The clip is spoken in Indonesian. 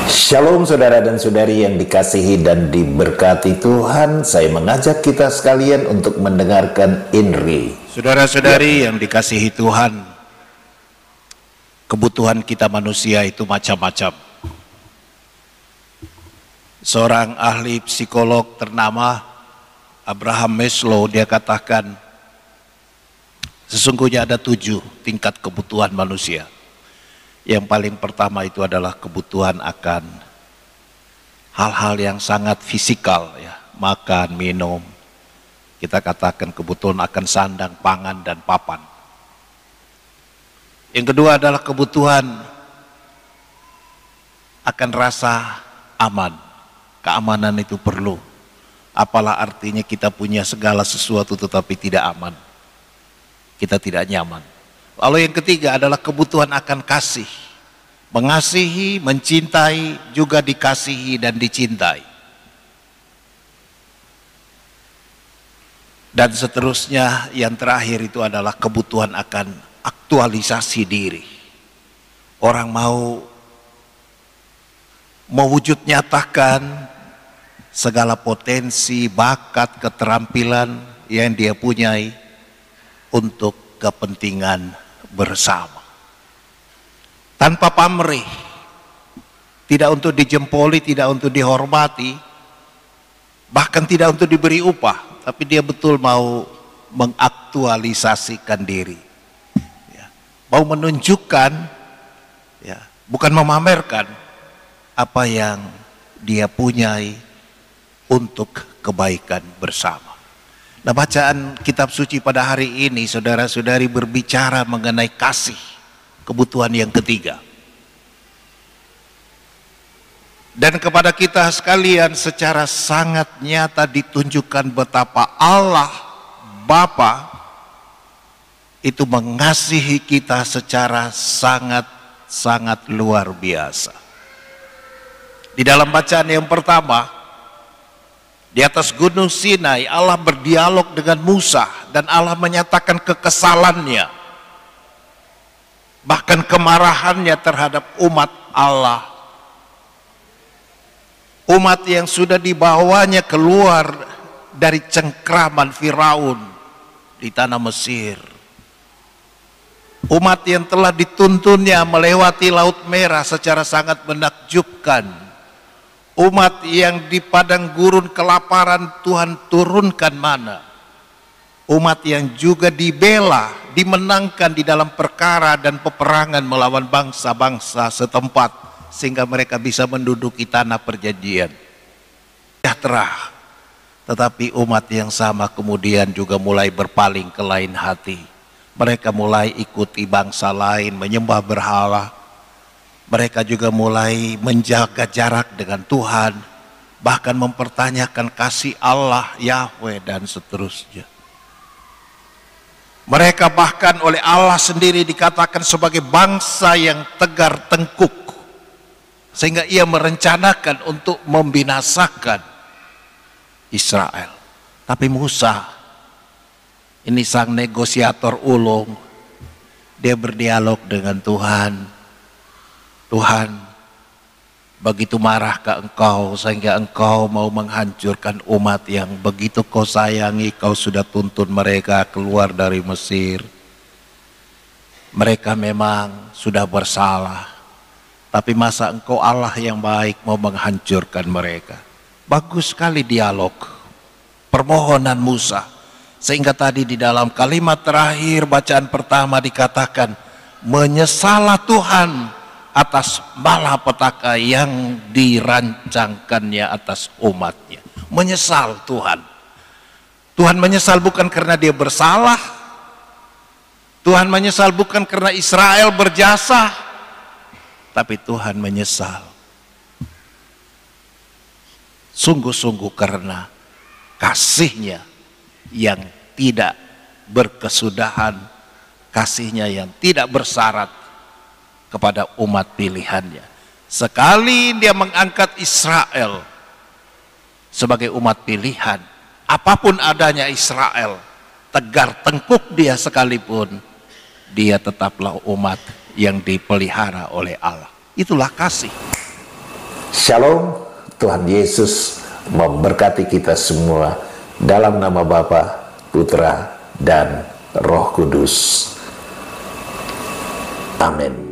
Shalom saudara dan saudari yang dikasihi dan diberkati Tuhan. Saya mengajak kita sekalian untuk mendengarkan INRI. Saudara-saudari yang dikasihi Tuhan, kebutuhan kita manusia itu macam-macam. Seorang ahli psikolog ternama Abraham Maslow, dia katakan sesungguhnya ada 7 tingkat kebutuhan manusia. Yang paling pertama itu adalah kebutuhan akan hal-hal yang sangat fisikal, ya, makan, minum. Kita katakan kebutuhan akan sandang, pangan, dan papan. Yang kedua adalah kebutuhan akan rasa aman. Keamanan itu perlu. Apalah artinya kita punya segala sesuatu tetapi tidak aman. Kita tidak nyaman. Lalu yang ketiga adalah kebutuhan akan kasih. Mengasihi, mencintai, juga dikasihi dan dicintai. Dan seterusnya yang terakhir itu adalah kebutuhan akan aktualisasi diri. Orang mau mewujud nyatakan segala potensi, bakat, keterampilan yang dia punyai untuk kepentingan bersama. Tanpa pamrih, tidak untuk dijempoli, tidak untuk dihormati, bahkan tidak untuk diberi upah, tapi dia betul mau mengaktualisasikan diri, ya, mau menunjukkan, ya, bukan memamerkan apa yang dia punyai untuk kebaikan bersama. Nah, bacaan kitab suci pada hari ini saudara-saudari berbicara mengenai kasih, kebutuhan yang ketiga. Dan kepada kita sekalian secara sangat nyata ditunjukkan betapa Allah Bapa itu mengasihi kita secara sangat luar biasa. Di dalam bacaan yang pertama, di atas gunung Sinai, Allah berdialog dengan Musa dan Allah menyatakan kekesalannya, bahkan kemarahannya terhadap umat Allah. Umat yang sudah dibawanya keluar dari cengkraman Firaun di tanah Mesir. Umat yang telah dituntunnya melewati Laut Merah secara sangat menakjubkan. Umat yang di padang gurun kelaparan Tuhan turunkan mana. Umat yang juga dibela, dimenangkan di dalam perkara dan peperangan melawan bangsa-bangsa setempat sehingga mereka bisa menduduki tanah perjanjian. Sejahtera. Tetapi umat yang sama kemudian juga mulai berpaling ke lain hati. Mereka mulai ikuti bangsa lain, menyembah berhala. Mereka juga mulai menjaga jarak dengan Tuhan, bahkan mempertanyakan kasih Allah, Yahweh, dan seterusnya. Mereka bahkan oleh Allah sendiri dikatakan sebagai bangsa yang tegar tengkuk, sehingga ia merencanakan untuk membinasakan Israel. Tapi Musa, ini sang negosiator ulung, dia berdialog dengan Tuhan. Tuhan, begitu marah ke engkau sehingga engkau mau menghancurkan umat yang begitu kau sayangi. Kau sudah tuntun mereka keluar dari Mesir. Mereka memang sudah bersalah, tapi masa engkau Allah yang baik mau menghancurkan mereka? Bagus sekali dialog, permohonan Musa. Sehingga tadi di dalam kalimat terakhir bacaan pertama dikatakan, menyesalah Tuhan atas malapetaka yang dirancangkannya atas umatnya. Menyesal Tuhan. Tuhan menyesal bukan karena dia bersalah. Tuhan menyesal bukan karena Israel berjasa. Tapi Tuhan menyesal sungguh-sungguh karena kasihnya yang tidak berkesudahan, kasihnya yang tidak bersyarat kepada umat pilihannya. Sekali dia mengangkat Israel sebagai umat pilihan, apapun adanya Israel, tegar tengkuk dia sekalipun, dia tetaplah umat yang dipelihara oleh Allah. Itulah kasih. Shalom, Tuhan Yesus memberkati kita semua dalam nama Bapa, Putra, dan Roh Kudus. Amin.